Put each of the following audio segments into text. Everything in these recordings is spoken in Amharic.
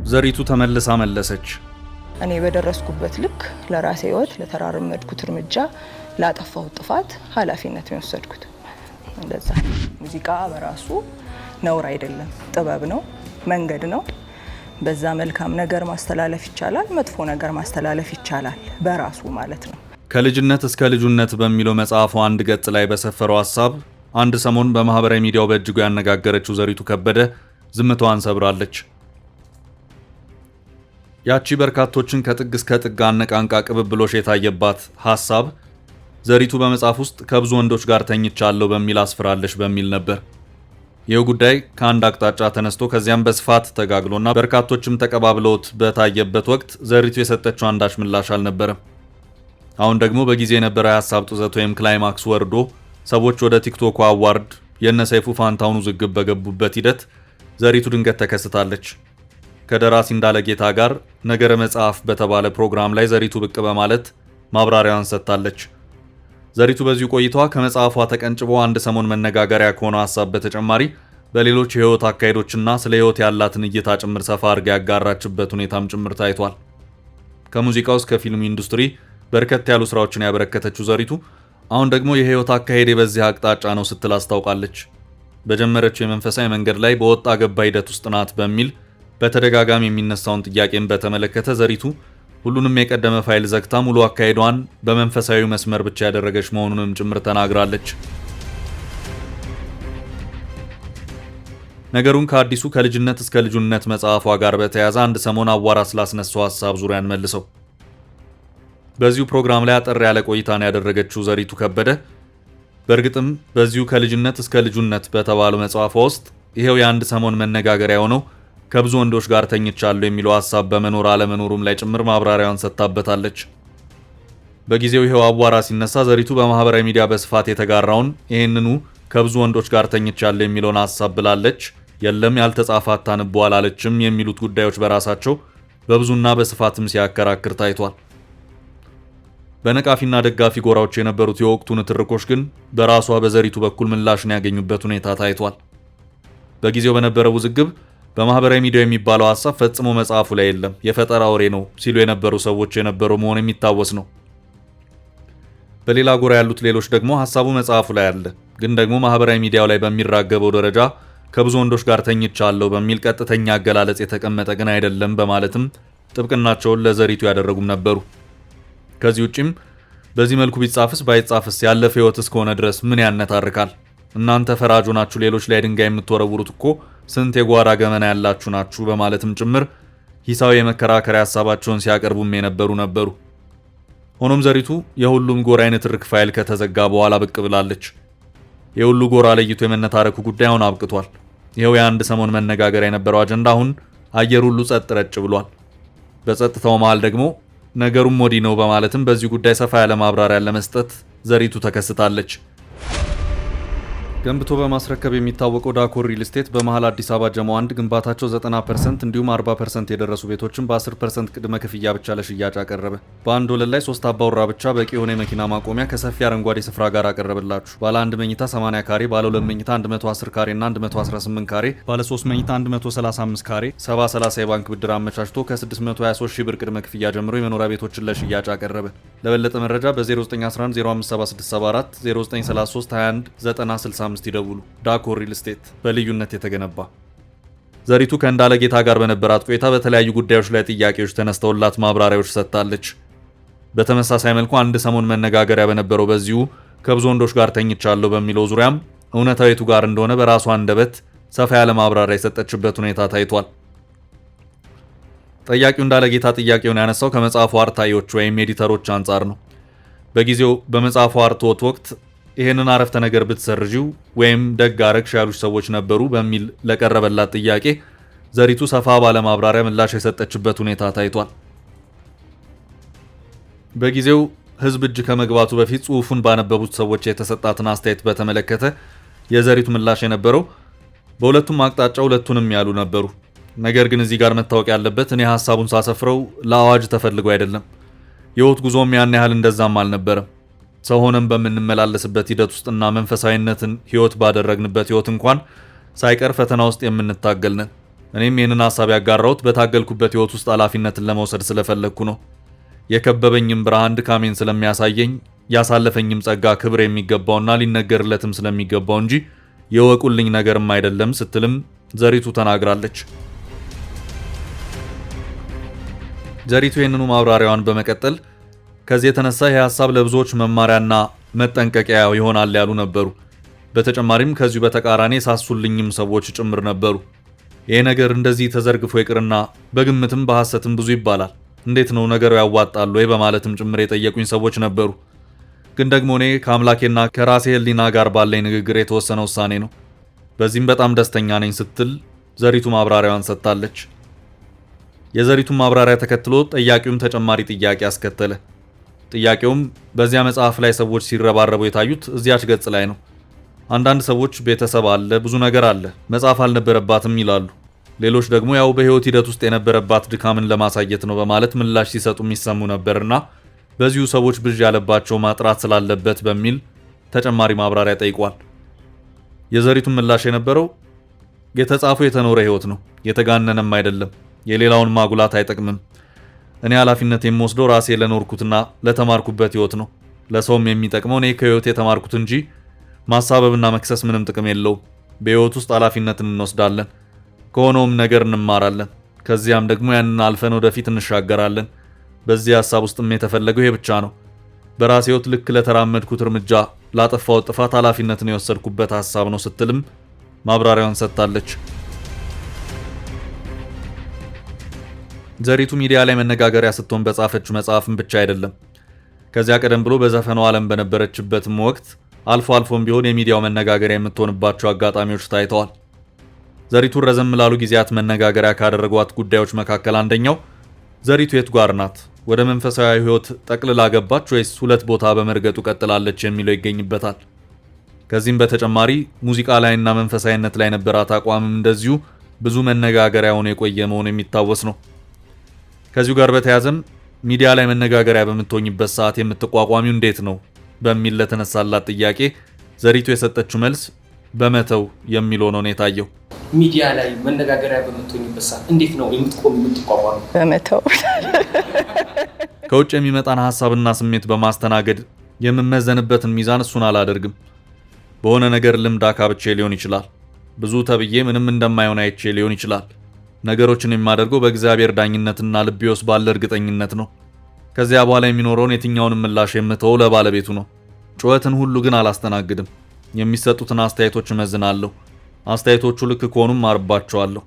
ዘሪቱ ተመልሳ መለሰች። እኔ በደረስኩበት ልክ ለራሴ ህይወት ለተራረመድኩት እርምጃ ላጠፋው ጥፋት ኃላፊነት የወሰድኩት እንደዛ። ሙዚቃ በራሱ ነውር አይደለም፣ ጥበብ ነው፣ መንገድ ነው። በዛ መልካም ነገር ማስተላለፍ ይቻላል፣ መጥፎ ነገር ማስተላለፍ ይቻላል በራሱ ማለት ነው። ከልጅነት እስከ ልጁነት በሚለው መጽሐፉ አንድ ገጽ ላይ በሰፈረው ሐሳብ አንድ ሰሞን በማህበራዊ ሚዲያው በእጅጉ ያነጋገረችው ዘሪቱ ከበደ ዝምታዋን ሰብራለች። ያቺ በርካቶችን ከጥግ እስከ ጥግ አነቃንቃ ቅብብሎሽ የታየባት ሐሳብ ዘሪቱ በመጽሐፍ ውስጥ ከብዙ ወንዶች ጋር ተኝቻለሁ በሚል አስፍራለች በሚል ነበር። ይህ ጉዳይ ከአንድ አቅጣጫ ተነስቶ ከዚያም በስፋት ተጋግሎና በርካቶችም ተቀባብለውት በታየበት ወቅት ዘሪቱ የሰጠችው አንዳች ምላሽ አልነበረም። አሁን ደግሞ በጊዜ የነበረው የሐሳብ ጡዘት ወይም ክላይማክስ ወርዶ ሰዎች ወደ ቲክቶክ አዋርድ የነሰይፉ ፋንታውን ውዝግብ በገቡበት ሂደት ዘሪቱ ድንገት ተከስታለች። ከደራሲ እንዳለጌታ ጋር ነገረ መጽሐፍ በተባለ ፕሮግራም ላይ ዘሪቱ ብቅ በማለት ማብራሪያዋን ሰጥታለች። ዘሪቱ በዚሁ ቆይታዋ ከመጽሐፏ ተቀንጭቦ አንድ ሰሞን መነጋገሪያ ከሆነው ሐሳብ በተጨማሪ በሌሎች የህይወት አካሄዶችና ስለ ህይወት ያላትን እይታ ጭምር ሰፋ አድርጋ ያጋራችበት ሁኔታም ጭምር ታይቷል። ከሙዚቃው እስከ ፊልም ኢንዱስትሪ በርከት ያሉ ስራዎችን ያበረከተችው ዘሪቱ አሁን ደግሞ የህይወት አካሄድ በዚህ አቅጣጫ ነው ስትል አስታውቃለች። በጀመረችው የመንፈሳዊ መንገድ ላይ በወጣ ገባ ሂደት ውስጥ ናት በሚል በተደጋጋሚ የሚነሳውን ጥያቄን በተመለከተ ዘሪቱ ሁሉንም የቀደመ ፋይል ዘግታ ሙሉ አካሄዷን በመንፈሳዊ መስመር ብቻ ያደረገች መሆኑንም ጭምር ተናግራለች። ነገሩን ከአዲሱ ከልጅነት እስከ ልጁነት መጽሐፏ ጋር በተያያዘ አንድ ሰሞን አዋራ ስላስነሳው ሐሳብ ዙሪያን መልሰው በዚሁ ፕሮግራም ላይ አጠር ያለ ቆይታን ያደረገችው ዘሪቱ ከበደ በእርግጥም በዚሁ ከልጅነት እስከ ልጁነት በተባለው መጽሐፏ ውስጥ ይሄው የአንድ ሰሞን መነጋገሪያ ሆነው ከብዙ ወንዶች ጋር ተኝቻለሁ የሚለው ሐሳብ በመኖር አለመኖሩም ላይ ጭምር ማብራሪያዋን ሰጥታበታለች። በጊዜው ይሄው አዋራ ሲነሳ ዘሪቱ በማህበራዊ ሚዲያ በስፋት የተጋራውን ይህንኑ ከብዙ ወንዶች ጋር ተኝቻለሁ የሚለውን ሐሳብ ብላለች። የለም ያልተጻፈ አታንበው አላለችም የሚሉት ጉዳዮች በራሳቸው በብዙና በስፋትም ሲያከራክር ታይቷል። በነቃፊና ደጋፊ ጎራዎች የነበሩት የወቅቱ ንትርኮች ግን በራሷ በዘሪቱ በኩል ምላሽን ያገኙበት ሁኔታ ታይቷል። በጊዜው በነበረው ውዝግብ በማህበራዊ ሚዲያ የሚባለው ሐሳብ ፈጽሞ መጽሐፉ ላይ የለም፣ የፈጠራ ወሬ ነው ሲሉ የነበሩ ሰዎች የነበሩ መሆኑ የሚታወስ ነው። በሌላ ጎራ ያሉት ሌሎች ደግሞ ሐሳቡ መጽሐፉ ላይ አለ፣ ግን ደግሞ ማህበራዊ ሚዲያው ላይ በሚራገበው ደረጃ ከብዙ ወንዶች ጋር ተኝቻለሁ በሚል ቀጥተኛ አገላለጽ የተቀመጠ ግን አይደለም በማለትም ጥብቅናቸውን ለዘሪቱ ያደረጉም ነበሩ። ከዚህ ውጪም በዚህ መልኩ ቢጻፍስ ባይጻፍስ ያለፈ ህይወት እስከሆነ ድረስ ምን ያነታርካል? እናንተ ፈራጆ ናችሁ፣ ሌሎች ላይ ድንጋይ የምትወረውሩት እኮ ስንት የጓራ ገመና ያላችሁ ናችሁ በማለትም ጭምር ሂሳዊ የመከራከሪያ ሐሳባቸውን ሲያቀርቡም የነበሩ ነበሩ። ሆኖም ዘሪቱ የሁሉም ጎራ ንትርክ ፋይል ከተዘጋ በኋላ ብቅ ብላለች። የሁሉ ጎራ ለይቶ የመነታረኩ ጉዳይ አሁን አብቅቷል። ይኸው የአንድ ሰሞን መነጋገሪያ የነበረው አጀንዳ አሁን አየር ሁሉ ጸጥ ረጭ ብሏል። በጸጥታው መሃል ደግሞ ነገሩም ወዲህ ነው በማለትም በዚህ ጉዳይ ሰፋ ያለ ማብራሪያ ለመስጠት ዘሪቱ ተከስታለች። ገንብቶ በማስረከብ የሚታወቀው ዳኮር ሪል ስቴት በመሃል አዲስ አበባ ጀሞ 1 ግንባታቸው 90% እንዲሁም 40% የደረሱ ቤቶችን በ10% ቅድመ ክፍያ ብቻ ለሽያጭ አቀረበ። በአንድ ወለል ላይ 3 አባወራ ብቻ በቂ የሆነ የመኪና ማቆሚያ ከሰፊ አረንጓዴ ስፍራ ጋር አቀረበላችሁ። ባለ 1 መኝታ 80 ካሬ፣ ባለ 2 መኝታ 110 ካሬ እና 118 ካሬ፣ ባለ 3 መኝታ 135 ካሬ 70/30 የባንክ ብድር አመቻችቶ ከ623 ሺህ ብር ቅድመ ክፍያ ጀምሮ የመኖሪያ ቤቶችን ለሽያጭ አቀረበ። ለበለጠ መረጃ በ0911 057674 0933 21 9065 ይደውሉ። ዳኮር ሪል ስቴት በልዩነት የተገነባ። ዘሪቱ ከእንዳለጌታ ጋር በነበራት ቆይታ በተለያዩ ጉዳዮች ላይ ጥያቄዎች ተነስተውላት ማብራሪያዎች ሰጥታለች። በተመሳሳይ መልኩ አንድ ሰሞን መነጋገሪያ በነበረው በዚሁ ከብዙ ወንዶች ጋር ተኝቻለሁ በሚለው ዙሪያም እውነታዊቱ ጋር እንደሆነ በራሷ አንደበት ሰፋ ያለ ማብራሪያ የሰጠችበት ሁኔታ ታይቷል። ጠያቂው እንዳለጌታ ጥያቄውን ያነሳው ከመጽሐፉ አርታዮች ወይም ኤዲተሮች አንጻር ነው። በጊዜው በመጽሐፉ አርትዖት ወቅት ይሄንን አረፍተ ነገር ብትሰርጂው ወይም ደግ አረግሽ ያሉሽ ሰዎች ነበሩ በሚል ለቀረበላት ጥያቄ ዘሪቱ ሰፋ ባለ ማብራሪያ ምላሽ የሰጠችበት ሁኔታ ታይቷል። በጊዜው ህዝብ እጅ ከመግባቱ በፊት ጽሑፉን ባነበቡት ሰዎች የተሰጣትን አስተያየት በተመለከተ የዘሪቱ ምላሽ የነበረው በሁለቱም አቅጣጫ ሁለቱንም ያሉ ነበሩ። ነገር ግን እዚህ ጋር መታወቅ ያለበት እኔ ሐሳቡን ሳሰፍረው ለአዋጅ ተፈልጎ አይደለም። የህይወት ጉዞም ያን ያህል እንደዛም አልነበረም። ሰው ሆነን በምንመላለስበት ሂደት ውስጥና መንፈሳዊነትን ህይወት ባደረግንበት ህይወት እንኳን ሳይቀር ፈተና ውስጥ የምንታገል ነን። እኔም ይህንን ሐሳብ ያጋራሁት በታገልኩበት ህይወት ውስጥ ኃላፊነትን ለመውሰድ ስለፈለግኩ ነው። የከበበኝም ብርሃን ድካሜን ስለሚያሳየኝ ያሳለፈኝም ጸጋ ክብር የሚገባውና ሊነገርለትም ስለሚገባው እንጂ የወቁልኝ ነገርም አይደለም ስትልም ዘሪቱ ተናግራለች። ዘሪቱ ይህንኑ ማብራሪያዋን በመቀጠል ከዚህ የተነሳ ይህ ሐሳብ ለብዙዎች መማሪያና መጠንቀቂያ ይሆናል ያሉ ነበሩ። በተጨማሪም ከዚሁ በተቃራኒ ሳሱልኝም ሰዎች ጭምር ነበሩ። ይሄ ነገር እንደዚህ ተዘርግፎ ይቅርና በግምትም በሐሰትም ብዙ ይባላል፣ እንዴት ነው ነገሩ ያዋጣል ወይ በማለትም ጭምር የጠየቁኝ ሰዎች ነበሩ። ግን ደግሞ እኔ ከአምላኬና ከራሴ ህሊና ጋር ባለኝ ንግግር የተወሰነ ውሳኔ ነው። በዚህም በጣም ደስተኛ ነኝ ስትል ዘሪቱ ማብራሪያዋን ሰጥታለች። የዘሪቱን ማብራሪያ ተከትሎ ጠያቂውም ተጨማሪ ጥያቄ አስከተለ። ጥያቄውም በዚያ መጽሐፍ ላይ ሰዎች ሲረባረቡ የታዩት እዚያች ገጽ ላይ ነው። አንዳንድ ሰዎች ቤተሰብ አለ፣ ብዙ ነገር አለ፣ መጽሐፍ አልነበረባትም ይላሉ። ሌሎች ደግሞ ያው በህይወት ሂደት ውስጥ የነበረባት ድካምን ለማሳየት ነው በማለት ምላሽ ሲሰጡ የሚሰሙ ነበርና በዚሁ ሰዎች ብዥ ያለባቸው ማጥራት ስላለበት በሚል ተጨማሪ ማብራሪያ ጠይቋል። የዘሪቱን ምላሽ የነበረው የተጻፈው የተኖረ ህይወት ነው፣ የተጋነነም አይደለም፣ የሌላውን ማጉላት አይጠቅምም። እኔ ኃላፊነት የምወስደው ራሴ ለኖርኩትና ለተማርኩበት ህይወት ነው። ለሰውም የሚጠቅመው እኔ ከህይወት የተማርኩት እንጂ ማሳበብና መክሰስ ምንም ጥቅም የለውም። በህይወት ውስጥ ኃላፊነትን እንወስዳለን፣ ከሆነውም ነገር እንማራለን፣ ከዚያም ደግሞ ያንን አልፈን ወደፊት እንሻገራለን። በዚህ ሐሳብ ውስጥም የተፈለገው ይሄ ብቻ ነው። በራሴ ህይወት ልክ ለተራመድኩት እርምጃ ላጠፋው ጥፋት ኃላፊነትን የወሰድኩበት ሐሳብ ነው ስትልም ማብራሪያውን ሰጥታለች። ዘሪቱ ሚዲያ ላይ መነጋገሪያ ስትሆን በጻፈችው መጽሐፍም ብቻ አይደለም። ከዚያ ቀደም ብሎ በዘፈኑ ዓለም በነበረችበትም ወቅት አልፎ አልፎም ቢሆን የሚዲያው መነጋገሪያ የምትሆንባቸው አጋጣሚዎች ታይተዋል። ዘሪቱን ረዘም ላሉ ጊዜያት መነጋገሪያ ካደረጓት ጉዳዮች መካከል አንደኛው ዘሪቱ የት ጋር ናት? ወደ መንፈሳዊ ህይወት ጠቅልላ ገባች ወይስ ሁለት ቦታ በመርገጡ ቀጥላለች የሚለው ይገኝበታል። ከዚህም በተጨማሪ ሙዚቃ ላይና መንፈሳዊነት ላይ ነበራት አቋምም እንደዚሁ ብዙ መነጋገሪያ ሆኖ የቆየ መሆኑ የሚታወስ ነው። ከዚሁ ጋር በተያያዘም ሚዲያ ላይ መነጋገሪያ በምትሆኝበት ሰዓት የምትቋቋሚው እንዴት ነው በሚል ለተነሳላት ጥያቄ ዘሪቱ የሰጠችው መልስ በመተው የሚል ሆኖ ነው የታየው። ሚዲያ ላይ መነጋገሪያ በምትሆኝበት ሰዓት እንዴት ነው የምትቋቋሚው? በመተው ከውጭ የሚመጣን ሐሳብና ስሜት በማስተናገድ የምመዘንበትን ሚዛን እሱን አላደርግም። በሆነ ነገር ልምድ አካብቼ ሊሆን ይችላል። ብዙ ተብዬ ምንም እንደማይሆን አይቼ ሊሆን ይችላል። ነገሮችን የማደርገው በእግዚአብሔር ዳኝነትና ልቤ ውስጥ ባለ እርግጠኝነት ነው። ከዚያ በኋላ የሚኖረውን የትኛውንም ምላሽ የምተወው ለባለቤቱ ነው። ጩኸትን ሁሉ ግን አላስተናግድም። የሚሰጡትን አስተያየቶች እመዝናለሁ። አስተያየቶቹ ልክ ከሆኑም አርባቸዋለሁ።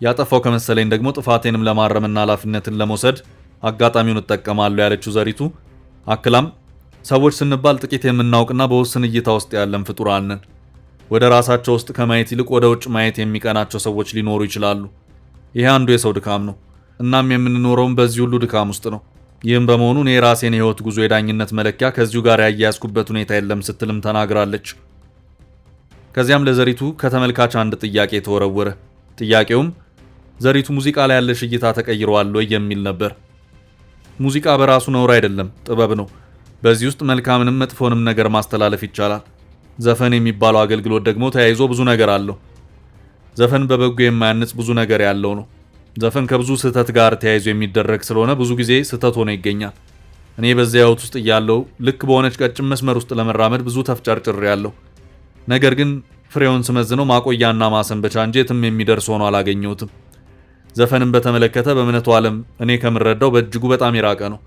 ያጠፋው ከመሰለኝ ደግሞ ጥፋቴንም ለማረምና ኃላፊነትን ለመውሰድ አጋጣሚውን እጠቀማለሁ ያለችው ዘሪቱ አክላም ሰዎች ስንባል ጥቂት የምናውቅና በውስን እይታ ውስጥ ያለን ፍጡራን ነን። ወደ ራሳቸው ውስጥ ከማየት ይልቅ ወደ ውጭ ማየት የሚቀናቸው ሰዎች ሊኖሩ ይችላሉ። ይሄ አንዱ የሰው ድካም ነው። እናም የምንኖረውም በዚህ ሁሉ ድካም ውስጥ ነው። ይህም በመሆኑ እኔ የራሴን የህይወት ጉዞ የዳኝነት መለኪያ ከዚሁ ጋር ያያያዝኩበት ሁኔታ የለም ስትልም ተናግራለች። ከዚያም ለዘሪቱ ከተመልካች አንድ ጥያቄ ተወረወረ። ጥያቄውም ዘሪቱ ሙዚቃ ላይ ያለሽ እይታ ተቀይሯል ወይ የሚል ነበር። ሙዚቃ በራሱ ነውር አይደለም፣ ጥበብ ነው። በዚህ ውስጥ መልካምንም መጥፎንም ነገር ማስተላለፍ ይቻላል። ዘፈን የሚባለው አገልግሎት ደግሞ ተያይዞ ብዙ ነገር አለው። ዘፈን በበጎ የማያንጽ ብዙ ነገር ያለው ነው። ዘፈን ከብዙ ስህተት ጋር ተያይዞ የሚደረግ ስለሆነ ብዙ ጊዜ ስህተት ሆኖ ይገኛል። እኔ በዚያ ህይወት ውስጥ እያለሁ ልክ በሆነች ቀጭን መስመር ውስጥ ለመራመድ ብዙ ተፍጨርጭሬ ያለሁ። ነገር ግን ፍሬውን ስመዝነው ማቆያና ማሰንበቻ እንጂ የትም የሚደርስ ሆኖ አላገኘሁትም። ዘፈንን በተመለከተ በእምነቱ ዓለም እኔ ከምረዳው በእጅጉ በጣም የራቀ ነው።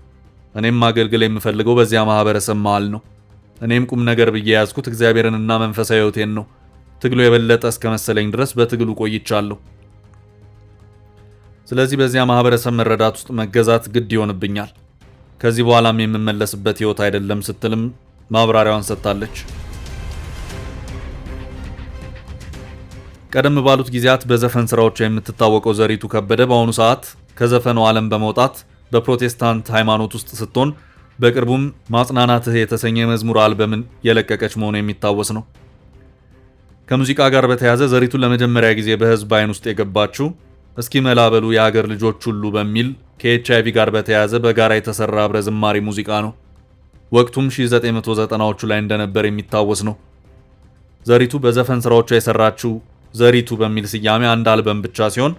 እኔም ማገልገል የምፈልገው በዚያ ማህበረሰብ መሃል ነው። እኔም ቁም ነገር ብዬ ያዝኩት እግዚአብሔርንና መንፈሳዊ ህይወቴን ነው። ትግሉ የበለጠ እስከ መሰለኝ ድረስ በትግሉ ቆይቻለሁ። ስለዚህ በዚያ ማህበረሰብ መረዳት ውስጥ መገዛት ግድ ይሆንብኛል። ከዚህ በኋላም የምመለስበት ህይወት አይደለም ስትልም ማብራሪያዋን ሰጥታለች። ቀደም ባሉት ጊዜያት በዘፈን ስራዎቿ የምትታወቀው ዘሪቱ ከበደ በአሁኑ ሰዓት ከዘፈኑ ዓለም በመውጣት በፕሮቴስታንት ሃይማኖት ውስጥ ስትሆን በቅርቡም ማጽናናትህ የተሰኘ የመዝሙር አልበምን የለቀቀች መሆኑ የሚታወስ ነው። ከሙዚቃ ጋር በተያያዘ ዘሪቱ ለመጀመሪያ ጊዜ በህዝብ አይን ውስጥ የገባችው እስኪ መላበሉ የሀገር ልጆች ሁሉ በሚል ከኤችአይቪ ጋር በተያያዘ በጋራ የተሰራ አብረ ዝማሪ ሙዚቃ ነው። ወቅቱም 1990ዎቹ ላይ እንደነበር የሚታወስ ነው። ዘሪቱ በዘፈን ስራዎቿ የሰራችው ዘሪቱ በሚል ስያሜ አንድ አልበም ብቻ ሲሆን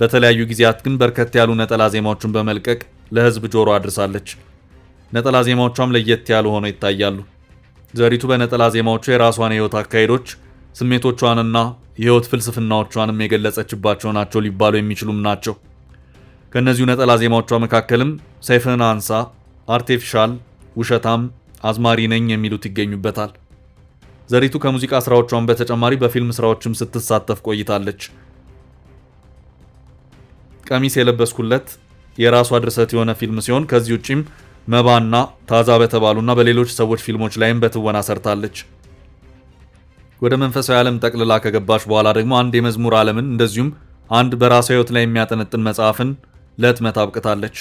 በተለያዩ ጊዜያት ግን በርከት ያሉ ነጠላ ዜማዎችን በመልቀቅ ለህዝብ ጆሮ አድርሳለች። ነጠላ ዜማዎቿም ለየት ያሉ ሆነው ይታያሉ። ዘሪቱ በነጠላ ዜማዎቿ የራሷን የህይወት አካሄዶች፣ ስሜቶቿንና የህይወት ፍልስፍናዎቿንም የገለጸችባቸው ናቸው ሊባሉ የሚችሉም ናቸው። ከእነዚሁ ነጠላ ዜማዎቿ መካከልም ሰይፍህን አንሳ፣ አርቴፊሻል፣ ውሸታም፣ አዝማሪ ነኝ የሚሉት ይገኙበታል። ዘሪቱ ከሙዚቃ ስራዎቿን በተጨማሪ በፊልም ስራዎችም ስትሳተፍ ቆይታለች። ቀሚስ የለበስኩለት የራሷ ድርሰት የሆነ ፊልም ሲሆን ከዚህ ውጪም መባና ታዛ በተባሉና በሌሎች ሰዎች ፊልሞች ላይም በትወና ሰርታለች። ወደ መንፈሳዊ ዓለም ጠቅልላ ከገባች በኋላ ደግሞ አንድ የመዝሙር ዓለምን እንደዚሁም አንድ በራሷ ህይወት ላይ የሚያጠነጥን መጽሐፍን ለህትመት አብቅታለች።